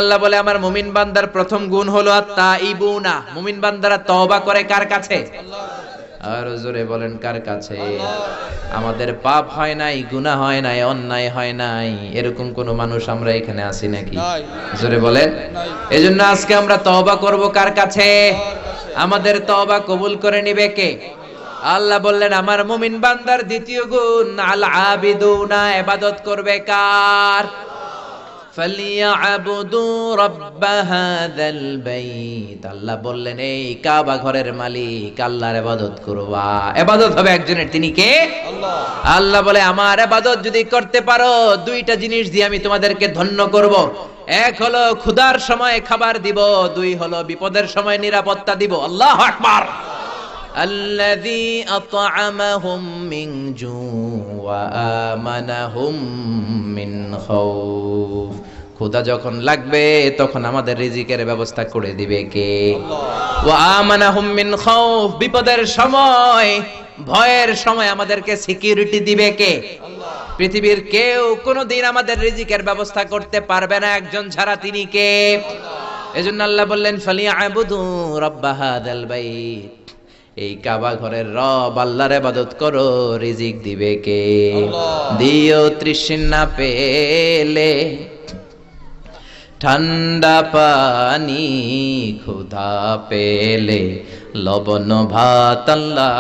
আল্লাহ বলে আমার মুমিন বান্দার প্রথম গুণ হলো আত-তাইবুনা, মুমিন বান্দারা তওবা করে কার কাছে? আর জোরে বলেন কার কাছে? আমাদের পাপ হয় নাই, গুনাহ হয় নাই, অন্যায় হয় নাই, এরকম কোন মানুষ আমরা এখানে আছি নাকি? জোরে বলেন। এজন্য আজকে আমরা তওবা করব কার কাছে? আমাদের তওবা কবুল করে নিবে কে? আল্লাহ বললেন আমার মুমিন বান্দার দ্বিতীয় গুণ আল আবিদুনা, ইবাদত করবে কার? ফালিয়াবুদু রাব্ব হাযাল বাইত, আল্লাহ বললেন এই কাবা ঘরের মালিক আল্লাহর ইবাদত করবা। ইবাদত হবে একজনের, তিনি কে? আল্লাহ। আল্লাহ বলে আমার ইবাদত যদি করতে পারো দুইটা জিনিস দিয়ে আমি তোমাদেরকে ধন্য করব। এক হলো ক্ষুধার সময় খাবার দিব, দুই হলো বিপদের সময় নিরাপত্তা দিব। আল্লাহু আকবার। আল্লাযী আত'আমাহুম মিন জু ওয়া আমানাহুম মিন খাউফ, ক্ষুধা যখন লাগবে তখন আমাদের রিজিকের ব্যবস্থা করে দিবে কে? আল্লাহ। ওয়া আমানাহুম মিন খাউফ, বিপদের সময় ভয়ের সময় আমাদেরকে সিকিউরিটি দিবে কে? আল্লাহ। পৃথিবীর কেউ কোনোদিন আমাদের রিজিকের ব্যবস্থা করতে পারবে না একজন ছাড়া, তিনি কে? আল্লাহ। এজন্য আল্লাহ বললেন ফালিয়াবুদু রাব্ব হাযাল বাইত, এই কাবা ঘরের রব আল্লাহর ইবাদত করো, রিজিক দিবে কে? আল্লাহ। দিও তৃষ্ণা পেলে ঠান্ডা পানি, ক্ষুধা পেলে লবণ ভাত, আল্লাহ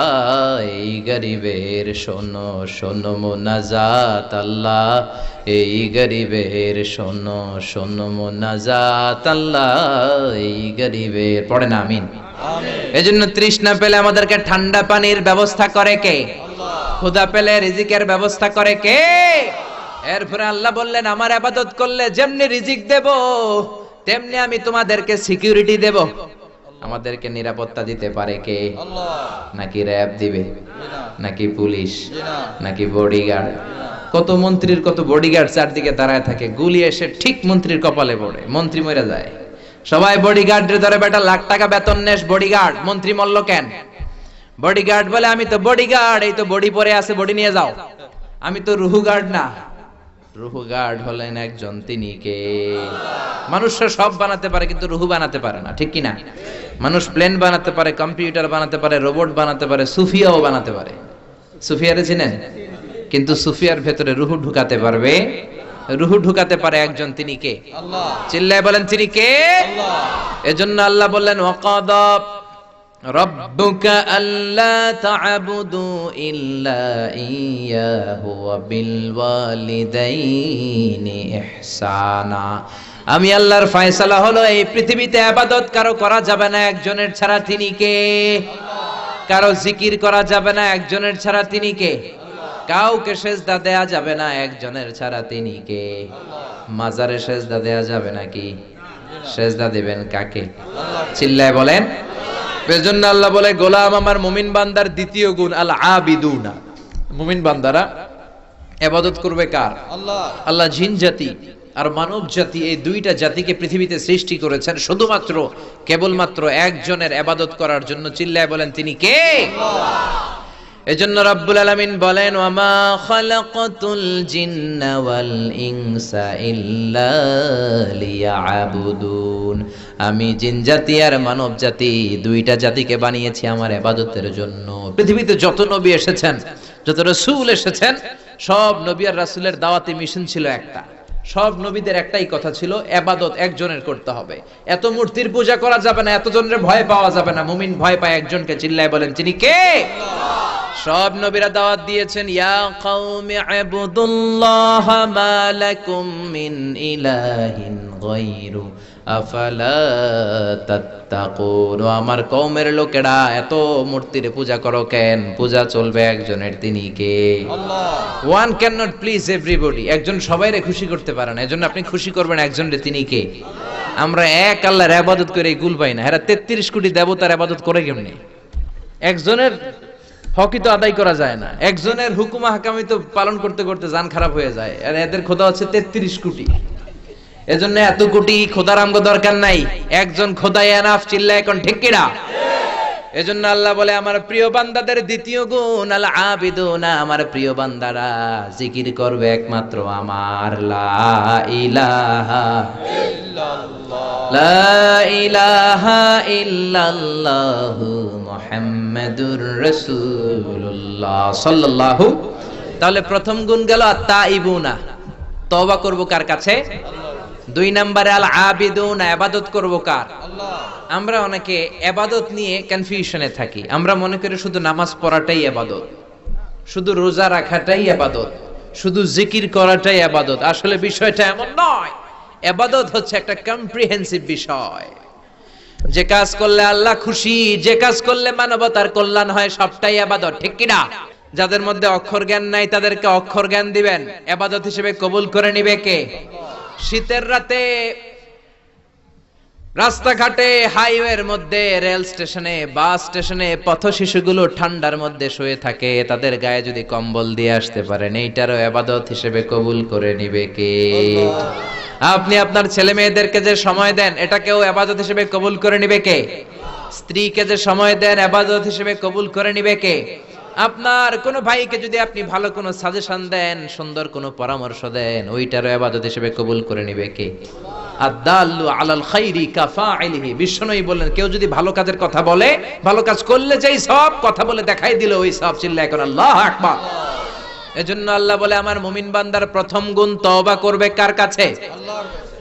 এই গরিবের শোনো শোনো মুনাজাত, আল্লাহ এই গরিবের শোনো শোনো মুনাজাত, আল্লাহ এই গরিবের। পড়েন আমিন। এজন্য তৃষ্ণা পেলে আমাদেরকে ঠান্ডা পানির ব্যবস্থা করে কে? আল্লাহ। ক্ষুধা পেলে রিজিকের ব্যবস্থা করে কে? এরপরে আল্লাহ বললেন আমার ইবাদত করলে যেমনি রিজিক দেব তেমনি আমি তোমাদেরকে সিকিউরিটি দেব। আমাদেরকে নিরাপত্তা দিতে পারে কে? আল্লাহ। নাকি র‍্যাব দিবে? নাকি পুলিশ? নাকি বডিগার্ড? কত মন্ত্রীর কত বডিগার্ড চারদিকে দাঁড়ায় থাকে, গুলি এসে ঠিক মন্ত্রীর কপালে পড়ে, মন্ত্রী মরে যায়। সবাই বডিগার্ডের ধরে বেটা লাখ টাকা বেতন নেস, বডিগার্ড, মন্ত্রী মরল কেন? বডিগার্ড বলে আমি তো বডিগার্ড, এই তো বডি পরে আছে, বডি নিয়ে যাও, আমি তো রুহু গার্ড না। রুহু গার্ড হলেন একজন, তিনি কে? মানুষরা সব বানাতে পারে কিন্তু রুহু বানাতে পারে না, ঠিক কি না? মানুষ প্লেন বানাতে পারে, কম্পিউটার বানাতে পারে, রোবট বানাতে পারে, সুফিয়াও বানাতে পারে। সুফিয়ারে চিনেন? কিন্তু সুফিয়ার ভেতরে রুহু ঢুকাতে পারবে? রুহু ঢুকাতে পারে একজন, তিনি কে? আল্লাহ। চিল্লায় বলেন তিনি কে? আল্লাহ। এজন্য আল্লাহ বললেন ওয়াকাদা রাব্বুকা আল্লা তা'বুদু ইল্লা ইয়্যাহু ওয়া বিল ওয়ালিদাইনি ইহসানা, আমি আল্লাহর ফয়সালা হলো এই পৃথিবীতে ইবাদত কারো করা যাবে না একজনের ছাড়া, তিনি কে? আল্লাহ। কারো জিকির করা যাবে না একজনের ছাড়া, তিনি কে? কাউকে সেজদা দেয়া যাবে না একজনের ছাড়া, তিনি কে? আল্লাহ। মাজারে সেজদা দেয়া যাবে নাকি? সেজদা দিবেন কাকে? আল্লাহ। চিল্লায় বলেন। এজন্য আল্লাহ বলে গোলাম আমার মুমিন বান্দার দ্বিতীয় গুণ আল আবিদুনা, মুমিন বান্দারা ইবাদত করবে কার? আল্লাহ। আল্লাহ জিন জাতি আর মানব জাতি, এই দুইটা জাতিকে পৃথিবীতে সৃষ্টি করেছেন শুধুমাত্র কেবলমাত্র একজনের ইবাদত করার জন্য। চিল্লায় বলেন তিনি কে? আল্লাহ। এজন্য রব্বুল আলামিন বলেন ওয়ামা খালাকাতুল জিন্না ওয়াল ইনসা ইল্লা লিয়াবুদুন, আমি জিন জাতি আর মানব জাতি দুইটা জাতিকে বানিয়েছি আমার ইবাদতের জন্য। পৃথিবীতে যত নবী এসেছেন, যত রাসূল এসেছেন, সব নবী আর রাসূলের দাওয়াতি মিশন ছিল একটা। সব নবীদের একটাই কথা ছিল, ইবাদত একজনের করতে হবে। এত মূর্তির পূজা করা যাবে না, এত জনের ভয় পাওয়া যাবে না, মুমিন ভয় পায় একজনকে। চিল্লায় বলেন তিনি কে? আল্লাহ। সব নবীরা দাওয়াত দিয়েছেন ইয়া কওমি ইবুদুল্লাহ মা লাকুম মিন ইলাহিন গায়রু আফালা তাত্তাকুন, আমার কওমের লোকেরা এত মূর্তির পূজা করো কেন? পূজা চলবে একজনের, তিনি কে? Allah. One cannot please everybody, একজন সবাইরে খুশি করতে পারে না, এজন্য আপনি খুশি করবেন একজনরে, তিনি কে? আমরা এক আল্লাহর ইবাদত করে গুল পাই না, এরা 33 কোটি দেবতার ইবাদত করে কেমনে? একজনের হকই তো আদায় করা যায় না, একজনের হুকুম হাকামি তো পালন করতে করতে জান খারাপ হয়ে যায়, আর এদের খোদা হচ্ছে 33 কোটি। এজন্য এত কোটি খোদার আমগো দরকার নাই, একজন খোদাই এনাফ। চিল্লায় এখন ঠিক কিনা? এজন্য আল্লাহ বলে আমার প্রিয় বান্দাদের দ্বিতীয় গুণ আল আবিদুনা, আমার প্রিয় বান্দারা জিকির করবে একমাত্র আমার লা ইলাহা ইল্লাল্লাহ, লা ইলাহা ইল্লাল্লাহু মুহাম্মাদুর রাসূলুল্লাহ সাল্লাল্লাহু। তাহলে প্রথম গুণ গেল আত-তাইবুনা, তওবা করব কার কাছে? দুই নম্বরে আল আবিদুনা, ইবাদত করব কার? আল্লাহ। আমরা অনেকে ইবাদত নিয়ে কনফিউশনে থাকি। আমরা মনে করি শুধু নামাজ পড়াটাই ইবাদত, শুধু রোজা রাখাটাই ইবাদত, শুধু জিকির করাটাই ইবাদত। আসলে বিষয়টা এমন নয়। ইবাদত হচ্ছে একটা কম্প্রিহেন্সিভ বিষয়। যে কাজ করলে আল্লাহ খুশি, যে কাজ করলে মানবতার কল্যাণ হয়, সবটাই ইবাদত, ঠিক কি না? যাদের মধ্যে অক্ষর জ্ঞান নাই তাদেরকে অক্ষর জ্ঞান দিবেন, ইবাদত হিসেবে কবুল করে নিবে কে? শীতের রাতে রাস্তাঘাটে, হাইওয়ের মধ্যে, রেল স্টেশনে, বাস স্টেশনে পথ শিশুগুলো ঠান্ডার মধ্যে শুয়ে থাকে, তাদের গায়ে যদি কম্বল দিয়ে আসতে পারেন, এইটারও ইবাদত হিসেবে কবুল করে নিবে কে? আপনি আপনার ছেলে মেয়েদেরকে যে সময় দেন, এটাকেও ইবাদত হিসেবে কবুল করে নিবে কে? স্ত্রীকে যে সময় দেন, ইবাদত হিসেবে কবুল করে নিবে কে? আপনার কোন ভাইকে যদি আপনি ভালো কোনো সাজেশন দেন, সুন্দর কোনো পরামর্শ দেন, ওইটারও ইবাদত হিসেবে কবুল করে নিবে কে? আদ-দাল্লু আলাল খাইরি কাফাইলিহি। বিষ্ণুই বললেন, কেউ যদি ভালো কাজের কথা বলে, ভালো কাজ করলে যেই সব, কথা বলে দেখাই দিল ওই সব, চিল্লায় এখন আল্লাহু আকবার। এজন্য আল্লাহ বলে আমার মুমিন বান্দার প্রথম গুণ তওবা করবে কার কাছে? আল্লাহর কাছে।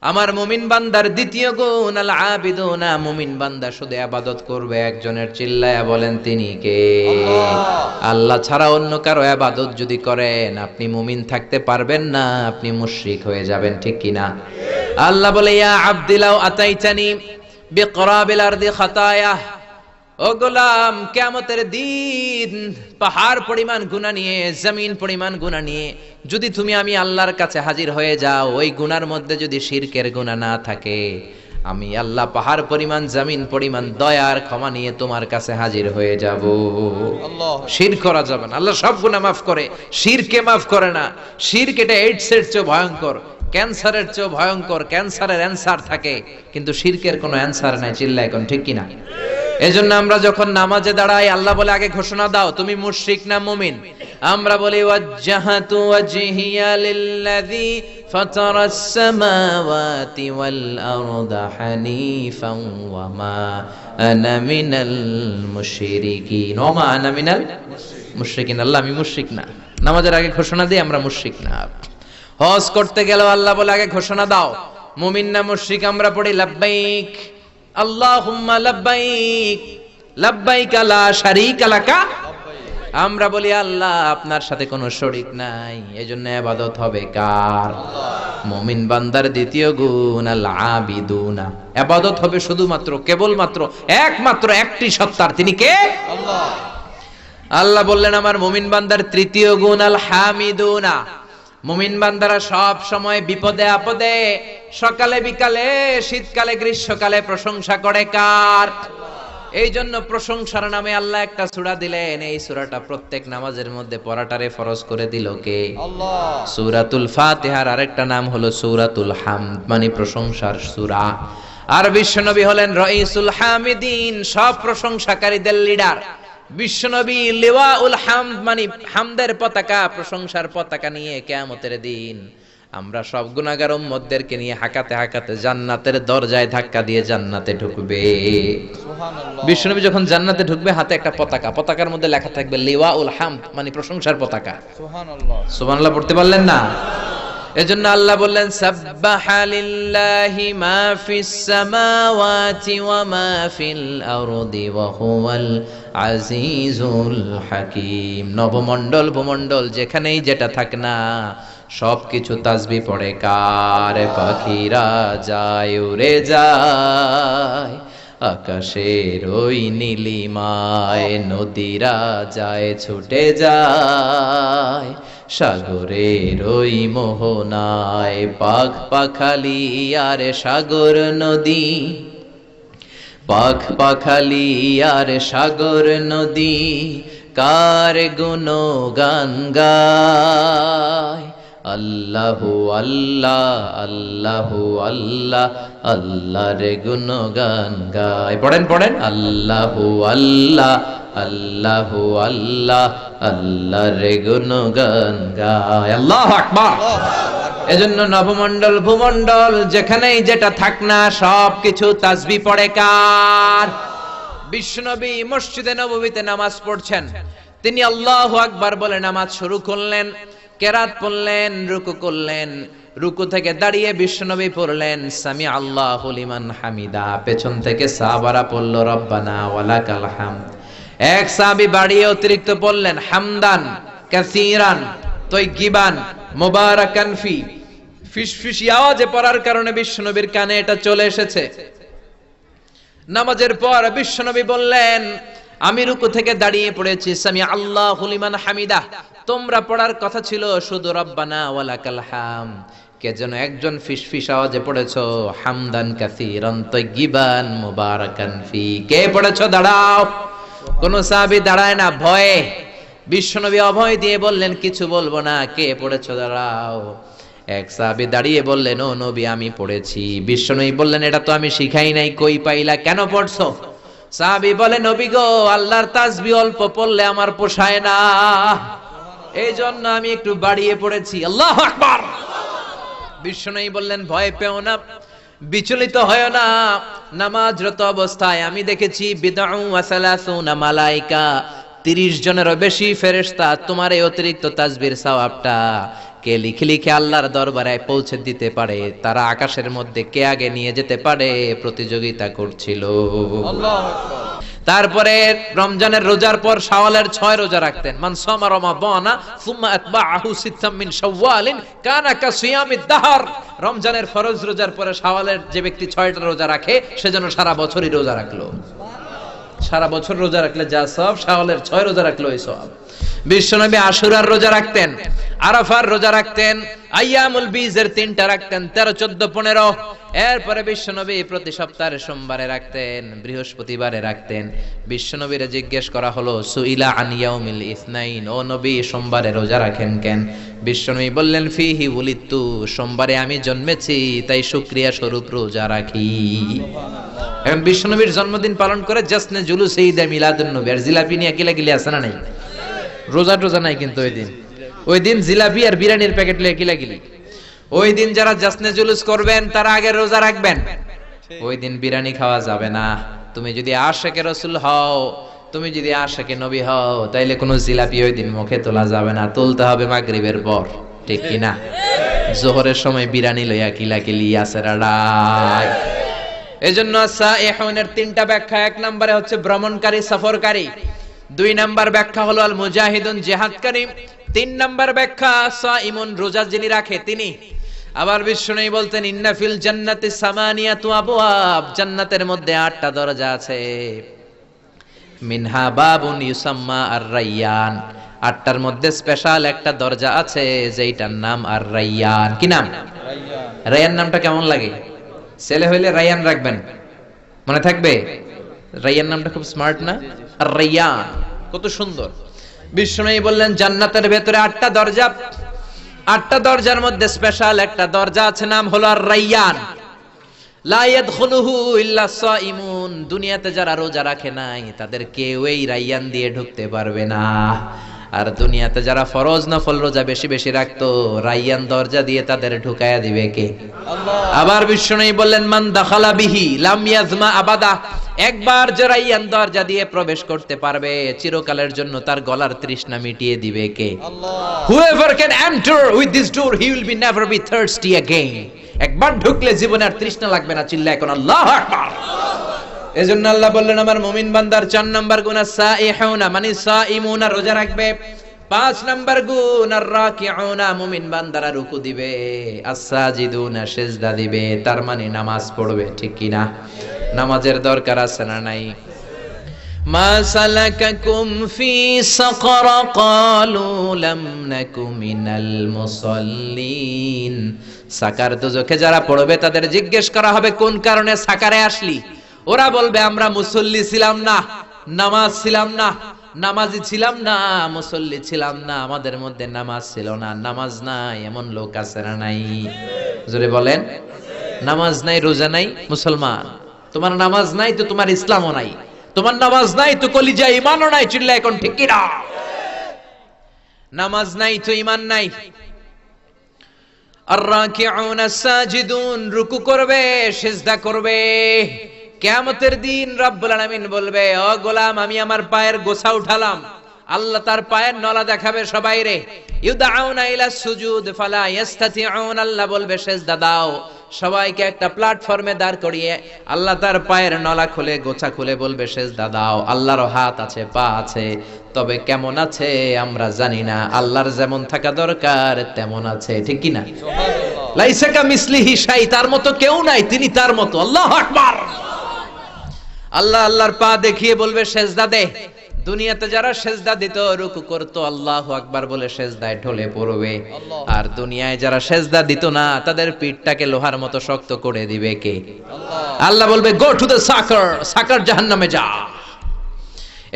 আমার মুমিন বান্দার দ্বিতীয় গুণ আল আবিদুনা, মুমিন বান্দা শুধু ইবাদত করবে একজনের, চিল্লায়া বলেন তিনি কে? আল্লাহ ছাড়া অন্য কারো ইবাদত যদি করেন, আপনি মুমিন থাকতে পারবেন না, আপনি মুশরিক হয়ে যাবেন, ঠিক কি না? আল্লাহ বলে ইয়া আবদি লাউ আতাইতানি বিকরাবিল আরদি খাতায়া, ও গোলাম, কিয়ামতের দিন পাহাড় পরিমাণ গুনাহ নিয়ে, জমিন পরিমাণ গুনাহ নিয়ে যদি তুমি আমি আল্লাহর কাছে হাজির হয়ে যাও, ওই গুনার মধ্যে যদি শিরকের গুনাহ না থাকে, আমি আল্লাহ পাহাড় পরিমাণ, জমিন পরিমাণ দয়ার ক্ষমা নিয়ে তোমার কাছে হাজির হয়ে যাব। আল্লাহ। শিরক করা যাবে না। আল্লাহ সব গুনাহ মাফ করে, শিরকে মাফ করে না। শিরক এটা এইডসের চেয়ে ভয়ঙ্কর, ক্যান্সারের চেয়ে ভয়ঙ্কর। ক্যান্সারের অ্যানসার থাকে, কিন্তু শিরকের কোনো অ্যানসার নাই, চিল্লায় কোন ঠিক কিনা? এজন্য আমরা যখন নামাজে দাঁড়াই, আল্লাহ বলে আগে ঘোষণা দাও তুমি মুশরিক না মুমিন। আমরা বলি ওয়াজ্জাহাতু ওয়াজহিয়া লিল্লাযী ফাতারাস সামাওয়াতি ওয়াল আরদা হানিফান ওয়া মা আনা মিনাল মুশরিকিন। ওয়া মা আনা মিনাল মুশরিকিন। আল্লাহ আমি মুশরিক না। নামাজের আগে ঘোষণা দিই আমরা মুশরিক না। হজ করতে গেলেও আল্লাহ বলে আগে ঘোষণা দাও মুমিন না মুশরিক। আমরা পড়ি লাব্বাইক আল্লাহুম্মা লাব্বাইক লাব্বাইক লা শারীকা লাকা। আমরা বলি আল্লাহ আপনার সাথে কোনো শরীক নাই, এজন্য ইবাদত হবে কার? মুমিন বান্দার দ্বিতীয় গুণ আল আবিদুনা, ইবাদত হবে শুধুমাত্র, কেবলমাত্র, একমাত্র একটি সত্তার, তিনি কে? আল্লাহ। আল্লাহ বললেন আমার মুমিন বান্দার তৃতীয় গুণ আল হামিদুনা, মুমিন বান্দারা সব সময় বিপদে আপদে, সকালে বিকালে, শীতকালে গ্রীষ্মকালে প্রশংসা করে কার? এই জন্য প্রশংসার নামে আল্লাহ একটা সূরা দিলেন। এই সূরাটা প্রত্যেক নামাজের মধ্যে পড়াটারে ফরজ করে দিল কে? আল্লাহ। সূরাতুল ফাতিহার আরেকটা নাম হলো সূরাতুল হামদ, মানে প্রশংসার সূরা। আর বিশ্বনবী হলেন রাইসুল হামিদিন, সব প্রশংসাকারীদের লিডার। বিশ্বনবী লিওয়াউল হামদ, মানে হামদের পতাকা, প্রশংসার পতাকা নিয়ে কিয়ামতের দিন আমরা সব গুনাহগার উম্মতদেরকে নিয়ে হাঁকাতে হাঁকাতে জান্নাতের দরজায় ধাক্কা দিয়ে জান্নাতে ঢুকবে। সুবহানাল্লাহ। বিশ্বনবী যখন জান্নাতে ঢুকবে, হাতে একটা পতাকা, পতাকার মধ্যে লেখা থাকবে লিওয়াউল হামদ, মানে প্রশংসার পতাকা। সুবহানাল্লাহ। সুবহানাল্লাহ পড়তে পারলেন না? এজন্য আল্লাহ বললেন সাব্বাহা লিল্লাহি মা ফিস সামাওয়াতি ওয়া মা ফিল আরদি ওয়া হুয়াল আজিজুল হাকীম। নবমণ্ডল ভূমণ্ডল যেখানেই যেটা থাক না, সবকিছু তাসবিহ পড়ে কার? পাখিরা যায় উড়ে যায় আকাশের ওই নীলিমায়, নদীরা যায় ছুটে যায় সাগরের ওই মোহনায়। পাখ পাখালি আর সাগর নদী, পাখ পাখালি আর সাগর নদী কার গুণগান গায়? আল্লাহু আল্লাহ আল্লাহু আল্লাহ আল্লাহর গুণগান গায়। পড়েন পড়েন, আল্লাহু আল্লাহ আল্লাহু আল্লাহ আল্লাহর গুণগান গায়। আল্লাহু আকবার। এজন্য নবমণ্ডল ভূমণ্ডল যেখানেই যেটা থাক না সবকিছু তাসবিহ পড়ে কার? বিশ্বনবী মসজিদে নববীতে নামাজ পড়ছেন, তিনি আল্লাহু আকবার বলে নামাজ শুরু করলেন, কেরাত পড়লেন, রুকু করলেন, রুকু থেকে দাঁড়িয়ে বিশ্বনবী পড়লেন সামি আল্লাহু লিমান হামিদা, পেছন থেকে সাহাবারা পড়ল রব্বানা ওয়ালাকাল হামদ। এক সাহাবী বাড়িয়ে অতিরিক্ত পড়লেন হামদান কাসীরান তাইয়িবান মুবারাকান ফি, ফিসফিসি আওয়াজে পড়ার কারণে বিশ্বনবীর কানে এটা চলে এসেছে। নামাজের পর বিশ্বনবী বললেন আমি রুকু থেকে দাঁড়িয়ে পড়েছি সামি আল্লাহু লিমান হামিদা, তোমরা পড়ার কথা ছিল শুধু রব্বানা ওয়ালাকাল হামদ, কে যেন একজন ফিসফিস আওয়াজে পড়েছো হামদান কাসীরান তাইয়িবান মুবারাকান ফি। কে পড়েছো? দাঁড়াও। কোন সাহাবী দাঁড়ায় না, ভয়ে। বিশ্বনবী অভয় দিয়ে বললেন কিছু বলবো না, কে পড়েছো? দাঁড়াও। এক সাহাবী দাঁড়িয়ে বললেন ও নবী আমি পড়েছি। বিশ্বনবী বললেন এটা তো আমি শিখাই নাই, কই পাইলা, কেন পড়ছো? সাহাবী বলে নবী গো, আল্লাহর তাসবিহ অল্প পড়লে আমার পোষায় না, এই জন্য আমি একটু বাড়িয়ে পড়েছি। আল্লাহু আকবার। বিশ্বনবী বললেন ভয় পেও না, বিচলিত হয় না, নামাজরত অবস্থায় আমি দেখেছি বিদউ ওয়া সালাসুনা মালায়েকা, 30 জনেরও বেশি ফেরেশতা তোমার এই অতিরিক্ত তাসবিহর সওয়াবটা কে লিখে লিখে আল্লাহর দরবারে পৌঁছে দিতে পারে, তারা আকাশের মধ্যে কে আগে নিয়ে যেতে পারে প্রতিযোগিতা করছিল। আল্লাহু আকবার। তারপরে রমজানের রোজার পর শাওয়ালের 6 রোজা রাখতেন। মান সামা রমাদানা সুম্মা আতবাআহু সিত্তাম মিন শাওয়ালিন কানা কাসিয়ামিদ দাহর। রমজানের ফরজ রোজার পরে শাওয়ালের যে ব্যক্তি 6টা রোজা রাখে সে যেন সারা বছরই রোজা রাখলো। সারা বছর রোজা রাখলে যা সওয়াব, শাওয়ালের 6 রোজা রাখলে ওই সওয়াব। বিশ্বনবী আশুরার রোজা রাখতেন, আরাফার রোজা রাখতেন, আইয়ামুল বীজের 3টা রাখতেন, 13, 14, 15। এরপরে বিশ্বনবী প্রতি সপ্তাহে সোমবারে রাখতেন, বৃহস্পতিবারে রাখতেন। বিশ্বনবীরে জিজ্ঞেস করা হলো সুইলা আন ইয়াউমিল ইসনাইন, ও নবী সোমবারে রোজা রাখেন কেন? বিশ্বনবী বললেন ফিহি উলিদতু, সোমবারে আমি জন্মেছি তাই শুকরিয়া স্বরূপ রোজা রাখি। এখন বিশ্বনবীর জন্মদিন পালন করে জাসনে জুলুস ঈদে মিলাদুন নবী, আর জিলাপি নিয়ে কিলাকিলি আছে না নাই? রোজা টোজা নাই কিন্তু ওই দিন জিলাপি আর বিরিয়ানির প্যাকেট লয়ে কিলাকিলি। ওই দিন যারা জাসনে জুলুস করবেন তারা আগে রোজা রাখবেন, ওই দিন বিরিয়ানি খাওয়া যাবে না। তুমি যদি আশিকে রাসূল হও, তুমি যদি আশিকে নবী হও, তাইলে কোনো জিলাপি ওই দিন মুখে তোলা যাবে না, তুলতে হবে মাগরিবের পর, ঠিক কি না? জোহরের সময় বিরিয়ানি লইয়া কিলাকিলি আছে রাড়াই। এজন্য সাইহুনের 3টা ব্যাখ্যা। 1 নম্বরে হচ্ছে ভ্রমণকারী, সফরকারী। 2 নম্বর ব্যাখ্যা হলো আল মুজাহিদুন, জিহাদকারী। 3 নম্বর ব্যাখ্যা সাইমুন, রোজা যিনি রাখে তিনি। আবার বিশ্বনবী বলতেন ইন্না ফিল জান্নাতি সামানিয়াতু আবওয়াব, জান্নাতের মধ্যে 8টা দরজা আছে। মিনহা বাবুন ইউসাম্মা আর-রায়্যান, 8টার মধ্যে স্পেশাল একটা দরজা আছে যেইটার নাম আর-রায়্যান। কি নাম? রায়্যান। রায়্যান নামটা কেমন লাগে? ছেলে হইলে রায়্যান রাখবেন, মনে থাকবে? রায়্যান নামটা খুব স্মার্ট না? আর-রায়্যান কত সুন্দর। বিশ্বনবী বললেন জান্নাতের ভেতরে 8টা দরজা, 8টা দরজার মধ্যে স্পেশাল একটা দরজা আছে, নাম হলো আর-রায়্যান। লা ইয়াদখুলুহু ইল্লা সাইমুন, দুনিয়াতে যারা রোজা রাখে নাই তাদের কেউ এই রায়্যান দিয়ে ঢুকতে পারবে না। আর দুনিয়াতে যারা ফরজ নফল রোজা বেশি বেশি রাখতো, রায়্যান দরজা দিয়ে তাদের ঢুকায়া দিবে কে? আল্লাহ। আবার বিশ্বনবী বললেন মান দাখালা বিহি লাম ইয়াজমা আবাদা, একবার যে রায়্যান দরজা দিয়ে প্রবেশ করতে পারবে চিরকালের জন্য তার গলার তৃষ্ণা মিটিয়ে দিবে কে? আল্লাহ। Whoever can enter with this door he will be never be thirsty again, একবার ঢুকলে জীবনে আর তৃষ্ণা লাগবে না। চিল্লায় কোন আল্লাহু আকবার। এজন্য আল্লাহ বললেন আমার মুমিন বান্দার 4 নাম্বার গুণ সাইহুনা, মানে সাইমুনা, রোজা রাখবে। 5 নাম্বার গুণ আর-রাকিউনা, মুমিন বান্দারা রুকু দিবে, আস-সাজিদুনা, সিজদা দিবে, তার মানে নামাজ পড়বে, ঠিক কি না? নামাজের দরকার আছে না নাই? মা সালাকাকুম ফি সাকার ক্বালু লাম নাকু মিনাল মুসাল্লিন, সাকার দুজখে যারা পড়বে তাদের জিজ্ঞেস করা হবে কোন কারণে সাকারে আসলি? ওরা বলবে আমরা মুসল্লি ছিলাম না, নামাজ ছিলাম না, নামাজি ছিলাম না, মুসল্লি ছিলাম না, আমাদের মধ্যে নামাজ ছিল না, নামাজ নাই এমন লোক আছে না নাই? জোরে বলেন। নামাজ নাই, রোজা নাই, মুসলমান। তোমার নামাজ নাই তো তোমার ইসলামও নাই, তোমার নামাজ নাই তো কলিজা ঈমানও নাই। চিল্লা এখন ঠিক কি না? নামাজ নাই তো ঈমান নাই। আর-রাকিউন আস-সাজিদুন, রুকু করবে, সিজদা করবে। কিয়ামতের দিন রব্বুল আলামিন বলবে, ও গোলাম, আমি আমার পায়ের গোছা উঠালাম। আল্লাহ তার পায়ের নলা দেখাবে সবাইরে। ইউদাউনা ইলা সুজুদ ফালা ইস্তাতিউন, আল্লাহ বলবে সিজদা দাও। সবাইকে একটা প্ল্যাটফর্মে দাঁড় করিয়ে আল্লাহ তার পায়ের নলা খুলে, গোছা খুলে বলবে সিজদা দাও। আল্লাহর হাত আছে, পা আছে, তবে কেমন আছে আমরা জানি না। আল্লাহর যেমন থাকা দরকার তেমন আছে, ঠিক কি না? সুবহানাল্লাহ। লাইসা কামিসলিহি শাই, তার মতো কেউ নাই, তিনি তার মতো। আল্লাহু আকবার। আল্লাহ আল্লাহর পা দেখিয়ে বলবে সিজদা দে। দুনিয়াতে যারা সিজদা দিত, রুকু করত, আল্লাহু আকবার বলে সিজদায় ঢলে পড়বে। আর দুনিয়ায় যারা সিজদা দিত না, তাদের পিঠটাকে লোহার মতো শক্ত করে দিবে কে? আল্লাহ। আল্লাহ বলবে গো টু দ্য সাকার, সাকার জাহান্নামে যা।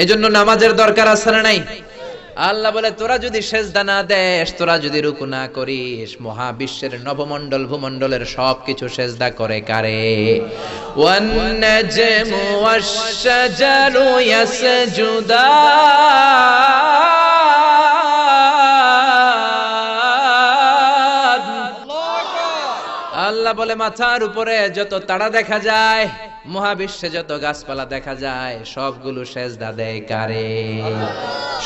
এজন্য নামাজের দরকার আছে না নাই? আল্লাহ বলে তোরা যদি সিজদা না দেস, তোরা যদি রুকু না করিস, মহাবিশ্বের নবমণ্ডল ভূমণ্ডলের সবকিছু সিজদা করে কারে? ওয়ান নাজমু ওয়াশ-শাজারু ইয়াসজুদান। আল্লাহ বলে মাথার উপরে যত তারা দেখা যায়, মহাবিশ্বে যত গাছপালা দেখা যায়, সবগুলো সিজদা দেয় কারে?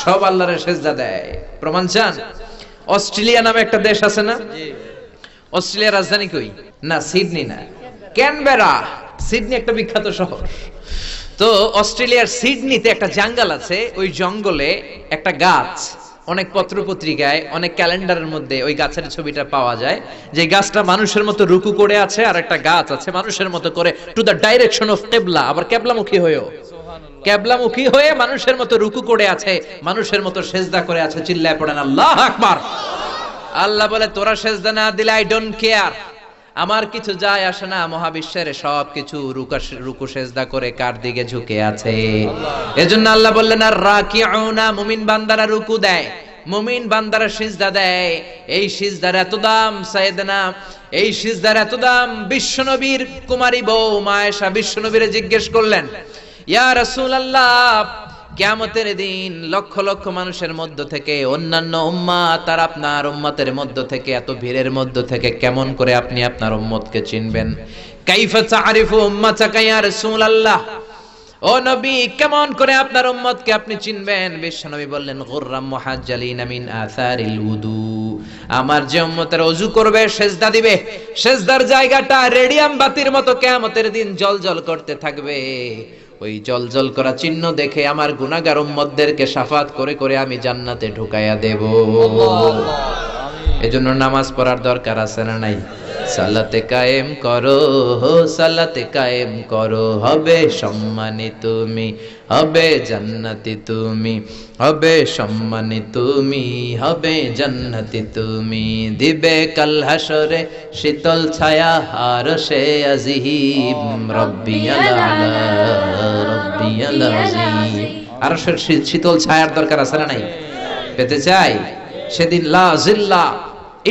সব আল্লাহরে সিজদা দেয়। প্রমাণ চান? অস্ট্রেলিয়া নামে একটা দেশ আছে না? অস্ট্রেলিয়ার রাজধানী কই? না, সিডনি না, ক্যানবেরা। সিডনি একটা বিখ্যাত শহর। তো অস্ট্রেলিয়ার সিডনিতে একটা জঙ্গল আছে। ওই জঙ্গলে একটা গাছ, অনেক পত্র পত্রিকায়, অনেক ক্যালেন্ডারের মধ্যে ওই গাছের ছবিটা পাওয়া যায়। যে গাছটা মানুষের মতো রুকু করে আছে, আর একটা গাছ আছে মানুষের মতো করে টু দ্য ডাইরেকশন অফ কিবলা, আবার কিবলামুখী হয়েও, কিবলামুখী হয়ে মানুষের মতো রুকু করে আছে, মানুষের মতো সিজদা করে আছে। চিল্লায় পড়েন আল্লাহু আকবার। আল্লাহ বলে তোরা সিজদা না দিলে আই ডোন্ট কেয়ার, আমার কিছু যায় আসে না। মহাবিশ্বের সবকিছু রুকু সিজদা করে কার দিকে ঝুঁকে আছে? এজন্য আল্লাহ বললেন আর রাকিউনা, মুমিন বান্দারা রুকু দেয়, মুমিন বান্দারা সিজদা দেয়। এই সিজদার এত দাম সাইয়েদনা, এই সিজদার এত দাম। বিশ্বনবীর কুমারী বউ মা আয়েশা বিশ্বনবীরে জিজ্ঞেস করলেন, ইয়া রাসূলুল্লাহ, কিয়ামতের দিন লক্ষ লক্ষ মানুষের মধ্য থেকে অন্যান্য উম্মাত আর আপনার উম্মতের মধ্য থেকে, এত ভিড়ের মধ্য থেকে কেমন করে আপনি আপনার উম্মতকে চিনবেন? কাইফা তা'রিফু উম্মাতাকা ইয়া রাসূলুল্লাহ, ও নবী, কেমন করে আপনার উম্মতকে আপনি চিনবেন? বিশ্বনবী বললেন, গুররাম মুহাজ্জালিনা মিন আসারিল উদু, আমার যে উম্মতের ওযু করবে, সিজদা দিবে, সিজদার জায়গাটা রেডিয়াম বাতির মতো কিয়ামতের দিন জ্বলজ্বল করতে থাকবে। ওই জলজল করা চিহ্ন দেখে আমার গুনাহগার উম্মতদেরকে শাফাত করে করে আমি জান্নাতে ঢুকাইয়া দেব। এজন্য নামাজ পড়ার দরকার আছে না নাই? সালাতে কায়েম করো, সালাতে কায়েম করো, হবে সম্মানী তুমি, হবে জান্নাতি তুমি, হবে সম্মানী তুমি, হবে জান্নাতি তুমি। দিবে কাল হাসরে শীতল ছায়া আরশে আজিম, রব্বিয়াল আলা রব্বিয়াল আযীম। আরশের শীতল ছায়ার দরকার আছে না নাই? পেতে চাই? সেদিন লা জিল্লা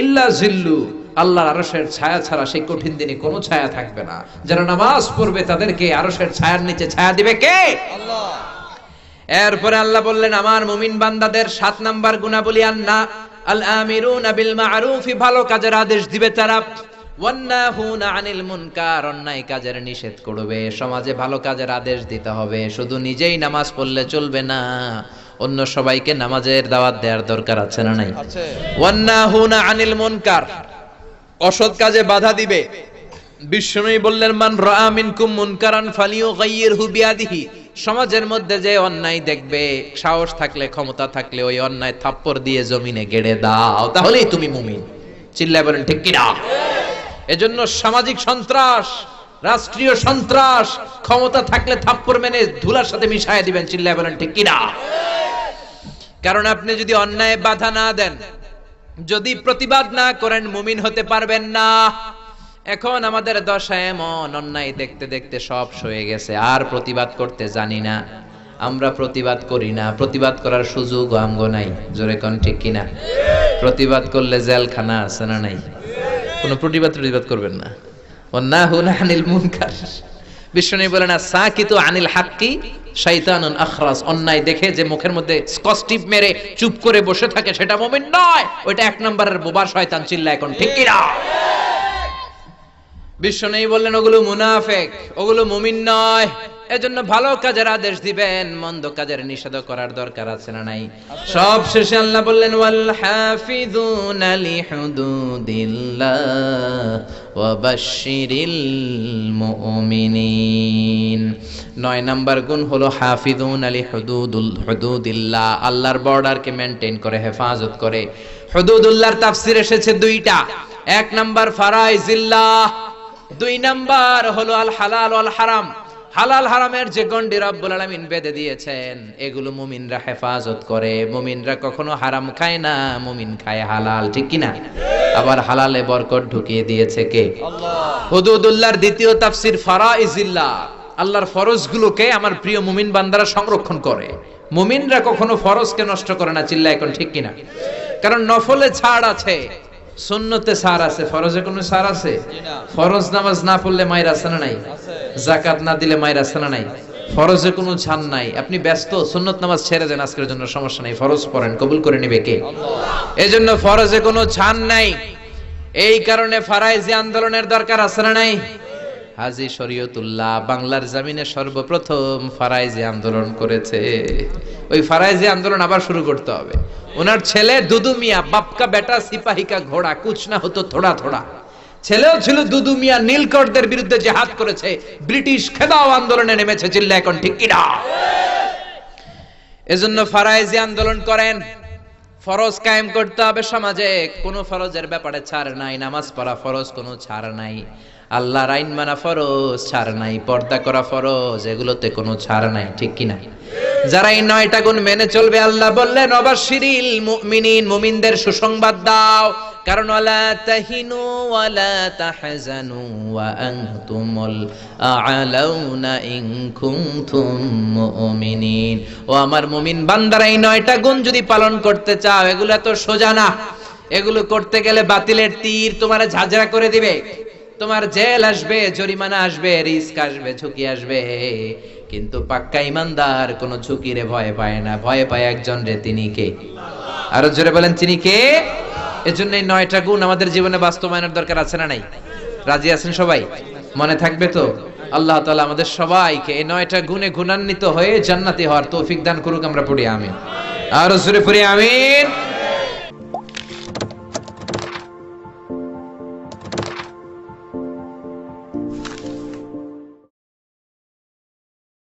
ইল্লা জিল্লু, আল্লাহর আরশের ছায়া ছাড়া সেই কঠিন দিনে কোনো ছায়া থাকবে না। যারা নামাজ পড়বে তাদেরকে আরশের ছায়ার নিচে ছায়া দিবে কে? আল্লাহ। এরপরে আল্লাহ বললেন আমার মুমিন বান্দাদের 7 নাম্বার গুণাবলী, আন্না আল আমিরুনা বিল মা'রুফি, ভালো কাজের আদেশ দিবে তারা, ওয়ান্নাহুনা আনিল মুনকার, অন্যায় কাজের নিষেধ করবে। সমাজে ভালো কাজের আদেশ দিতে হবে, শুধু নিজেই নামাজ পড়লে চলবে না, অন্য সবাইকে নামাজের দাওয়াত দেওয়ার দরকার আছে না নাই? আছে। ওয়ান্নাহুনা আনিল মুনকার, অসৎ কাজে বাধা দিবে। বিশ্বনবী বললেন মান রাআ মিনকুম মুনকারান ফালিয়ুগাইয়িরহু বিয়াদিহি, সমাজের মধ্যে যে অন্যায় দেখবে, সাহস থাকলে, ক্ষমতা থাকলে ওই অন্যায় থাপ্পড় দিয়ে জমিনে গেড়ে দাও, তাহলেই তুমি মুমিন। চিল্লায় বলেন ঠিক কি না? এজন্য সামাজিক সন্ত্রাস, রাষ্ট্রীয় সন্ত্রাস, ক্ষমতা থাকলে থাপ্পড় মেনে ধুলার সাথে মিশায় দিবেন। চিল্লায় বলেন ঠিক কি না? কারণ আপনি যদি অন্যায় বাধা না দেন, যদি প্রতিবাদ না করেন, মুমিন হতে পারবেন না। এখন আমাদের দশা এমন, অন্যায় দেখতে দেখতে সব সয়ে গেছে, আর প্রতিবাদ করতে জানি না, আমরা প্রতিবাদ করি না, প্রতিবাদ করার সুযোগ আমগো নাই। জোরে কোন ঠিক কিনা? প্রতিবাদ করলে জেলখানা আছে না নাই? কোনো প্রতিবাদ করবেন না। ওয়ান্নাহুনা আনিল মুনকার, বিশ্বনবী বলেন সাকিতু আনিল হাক্কি শাইতানুন আখরাস, অন্যায় দেখে যে মুখের মধ্যে স্কচ টিপ মেরে চুপ করে বসে থাকে সেটা মুমিন নয়, ওইটা এক নম্বরের বোবা শয়তান। চিল্লা এখন ঠিক কিনা? বিশ্বনবী বললেন ওগুলো মুনাফিক, ওগুলো মুমিন নয়। এজন্য ভালো কাজের আদেশ দিবেন, মন্দ কাজের নিষেধ করার দরকার আছে না নাই? সব শেষে আল্লাহ বললেন ওয়াল হাফিযুনা লিহুদুদিল্লাহ ওয়া বাশশিরিল মুমিনিন। 9 নাম্বার গুণ হলো হাফিযুনা লিহুদুদিল্লাহ, আল্লাহর বর্ডারকে মেইনটেইন করে, হেফাজত করে। হুদুদুল্লাহর তাফসীর এসেছে দুইটা, 1 নাম্বার ফারাইজিল্লাহ, 2 নাম্বার হলো আল হালাল ওয়াল হারাম। হালাল হারামের যে গণ্ডি রব্বুল আলামিন বেঁধে দিয়েছেন এগুলো মুমিনরা হেফাজত করে। মুমিনরা কখনো হারাম খায় না, মুমিন খায় হালাল। ঠিক কি না? আবার হালালে বরকত ঢুকিয়ে দিয়েছে কে? আল্লাহ। হুদুদুল্লাহর দ্বিতীয় তাফসীর ফারাইজিল্লাহ, আল্লাহর ফরজগুলোকে আমার প্রিয় মুমিন বান্দারা সংরক্ষণ করে। মুমিনরা কখনো ফরজকে নষ্ট করে না। চিল্লা এখন ঠিক কি না? কারণ নফলে ছাড় আছে, সুন্নতে ছাড় আছে, ফরজে কোনো ছাড় আছে? ফরজ নামাজ না পড়লে মায়ের আছে না নাই? যাকাত না দিলে মায়ের আছে না নাই? ফরজে কোনো ছাড় নাই। আপনি ব্যস্ত, সুন্নত নামাজ ছেড়ে দেন আজকের জন্য, সমস্যা নাই, ফরজ পড়েন, কবুল করে নেবে কে? আল্লাহ। এজন্য ফরজে কোনো ছাড় নাই। এই কারণে ফারাইজি আন্দোলনের দরকার আছে না নাই? হাজী শরীয়তুল্লাহ বাংলার জমিনে সর্বপ্রথম ফারাইজি আন্দোলন করেছে। ওই ফারাইজি আন্দোলন আবার শুরু করতে হবে। ওনার ছেলে দুদু মিয়া, বাপকা বেটা সিপাহী কা ঘোড়া, কুছ না হতো থোড়া থোড়া। ছেলেও ছিল দুদু মিয়া, নীলকরদের বিরুদ্ধে জিহাদ করেছে, ব্রিটিশ খেদাও আন্দোলনে নেমেছে। চিল্লা এখন ঠিক কি না? এজন্য ফারাইজি আন্দোলন করেন। ফরজ কায়েম করতে হবে সমাজে, কোনো ফরজের ব্যাপারে ছাড় নাই। নামাজ পড়া ফরজ, কোনো ছাড় নাই। আল্লাহর আইন মানা ফরজ, ছাড় নাই। পর্দা করা ফরজ, এগুলোতে কোনো ছাড় নাই। ঠিক কি না? যারা এই 9টা গুণ মেনে চলবে, আল্লাহ বললেন ওয়াবাশশিরিল মুমিনিন, মুমিনদের সুসংবাদ দাও। কারণ ওয়ালা তাহিনু ওয়ালা তাহজানু ওয়া আনতুমুল আ'লাউনা ইন কুনতুম মুমিনিন। ও আমার মুমিন বান্দারা, এই 9টা গুণ যদি পালন করতে চাও, এগুলো তো সোজা না। এগুলো করতে গেলে বাতিলের তীর তোমারে ঝাঁঝরা করে দিবে। তোমার জেল আসবে, জরিমানা আসবে, রিস্ক আসবে, ঝুঁকি আসবে। কিন্তু পাক্কা ইমানদার কোনো ঝুঁকিরে ভয় পায় না, ভয় পায় একজন রে, তিনি কে? আরো জোরে বলেন, তিনি কে? এজন্য এই 9টা গুণ আমাদের জীবনে বাস্তবায়নের দরকার আছে না নাই? রাজি আছেন সবাই? মনে থাকবে তো? আল্লাহ তাআলা আমাদের সবাইকে এই 9টা গুণে গুণান্বিত হয়ে জান্নাতি হওয়ার তৌফিক দান করুক। আমরা পড়ি আমিন। আরো জোরে পড়ি আমিন।